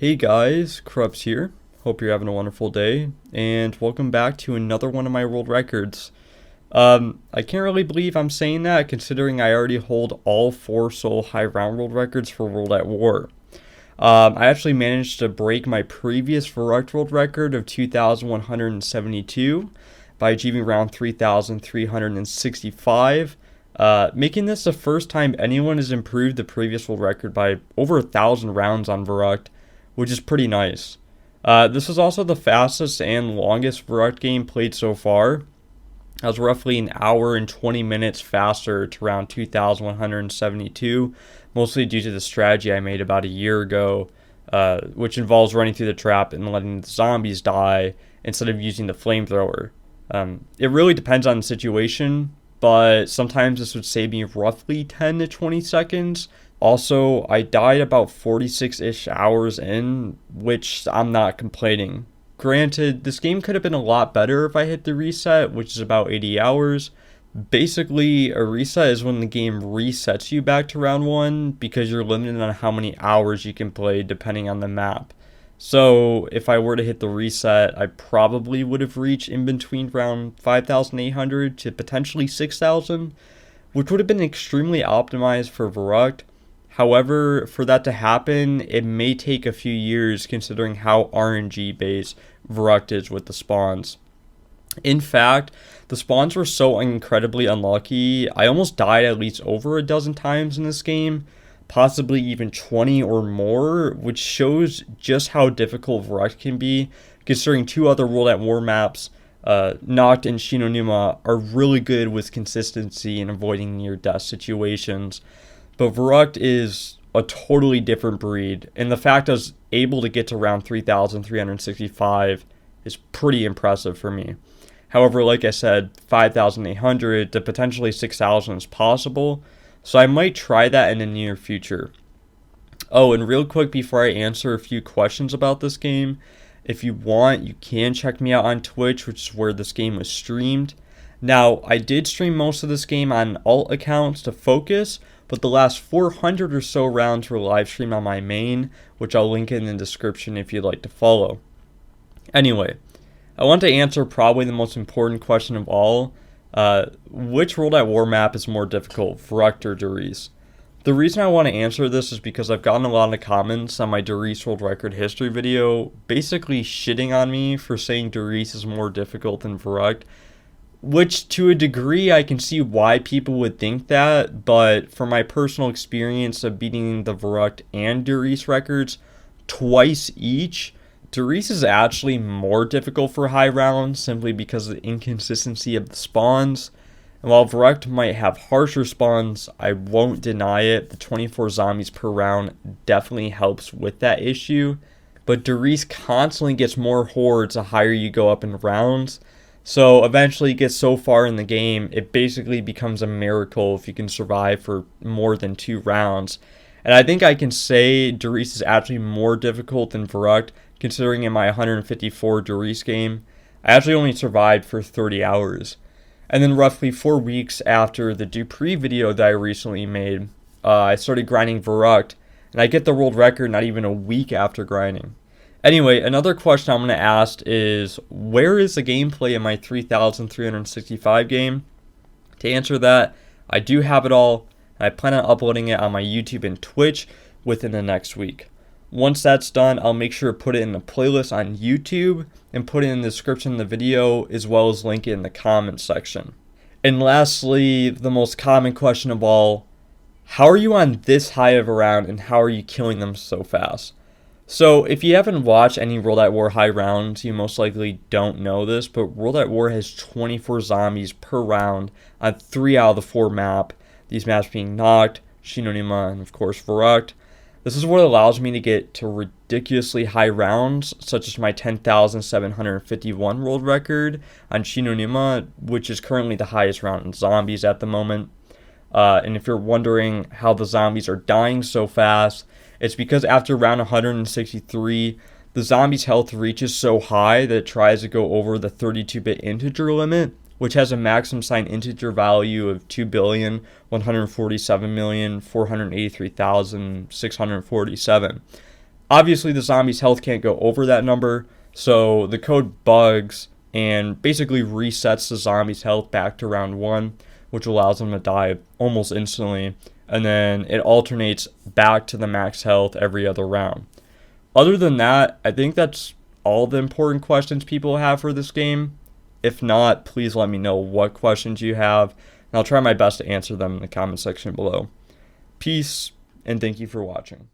Hey guys, Cruppz here. Hope you're having a wonderful day, and welcome back to another one of my world records. I can't really believe I'm saying that, considering I already hold all four solo high round world records for World at War. I actually managed to break my previous Verruckt world record of 2,172 by achieving round 3,365, making this the first time anyone has improved the previous world record by over 1,000 rounds on Verruckt, which is pretty nice. This is also the fastest and longest Verruckt game played so far. I was roughly an hour and 20 minutes faster to round 2,172, mostly due to the strategy I made about a year ago, which involves running through the trap and letting the zombies die instead of using the flamethrower. It really depends on the situation, but sometimes this would save me roughly 10 to 20 seconds. Also, I died about 46-ish hours in, which I'm not complaining. Granted, this game could have been a lot better if I hit the reset, which is about 80 hours. Basically, a reset is when the game resets you back to round 1 because you're limited on how many hours you can play depending on the map. So, if I were to hit the reset, I probably would have reached in between round 5,800 to potentially 6,000, which would have been extremely optimized for Verruckt. However, for that to happen, it may take a few years considering how RNG based Verruckt is with the spawns. In fact, the spawns were so incredibly unlucky, I almost died at least over a dozen times in this game, possibly even 20 or more, which shows just how difficult Verruckt can be, considering two other World at War maps, Noct and Shinonuma, are really good with consistency and avoiding near-death situations. But Verruckt is a totally different breed, and the fact I was able to get to round 3,365 is pretty impressive for me. However, like I said, 5,800 to potentially 6,000 is possible, so I might try that in the near future. Oh, and real quick before I answer a few questions about this game, if you want, you can check me out on Twitch, which is where this game was streamed. Now, I did stream most of this game on alt accounts to focus, but the last 400 or so rounds were live streamed on my main, which I'll link in the description if you'd like to follow. Anyway, I want to answer probably the most important question of all. Which World at War map is more difficult, Verruckt or Der Riese? The reason I want to answer this is because I've gotten a lot of comments on my Der Riese World Record history video, basically shitting on me for saying Der Riese is more difficult than Verruckt. Which, to a degree, I can see why people would think that, but from my personal experience of beating the Verruckt and Der Riese records twice each, Der Riese is actually more difficult for high rounds simply because of the inconsistency of the spawns. And while Verruckt might have harsher spawns, I won't deny it, the 24 zombies per round definitely helps with that issue. But Der Riese constantly gets more hordes the higher you go up in rounds. So eventually it gets so far in the game, it basically becomes a miracle if you can survive for more than 2 rounds. And I think I can say Der Riese is actually more difficult than Verruckt, considering in my 154 Der Riese game, I actually only survived for 30 hours. And then roughly 4 weeks after the Dupree video that I recently made, I started grinding Verruckt, and I get the world record not even a week after grinding. Anyway, another question I'm going to ask is, where is the gameplay in my 3,365 game? To answer that, I do have it all, and I plan on uploading it on my YouTube and Twitch within the next week. Once that's done, I'll make sure to put it in the playlist on YouTube and put it in the description of the video, as well as link it in the comments section. And lastly, the most common question of all, how are you on this high of a round and how are you killing them so fast? So, if you haven't watched any World at War high rounds, you most likely don't know this, but World at War has 24 zombies per round on 3 out of the 4 maps, these maps being Noct, Shinonuma, and of course Verruckt. This is what allows me to get to ridiculously high rounds, such as my 10,751 world record on Shinonuma, which is currently the highest round in zombies at the moment. And if you're wondering how the zombies are dying so fast, it's because after round 163, the zombie's health reaches so high that it tries to go over the 32-bit integer limit, which has a maximum signed integer value of 2,147,483,647. Obviously, the zombie's health can't go over that number, so the code bugs and basically resets the zombie's health back to round 1, which allows them to die almost instantly, and then it alternates back to the max health every other round. Other than that, I think that's all the important questions people have for this game. If not, please let me know what questions you have, and I'll try my best to answer them in the comment section below. Peace, and thank you for watching.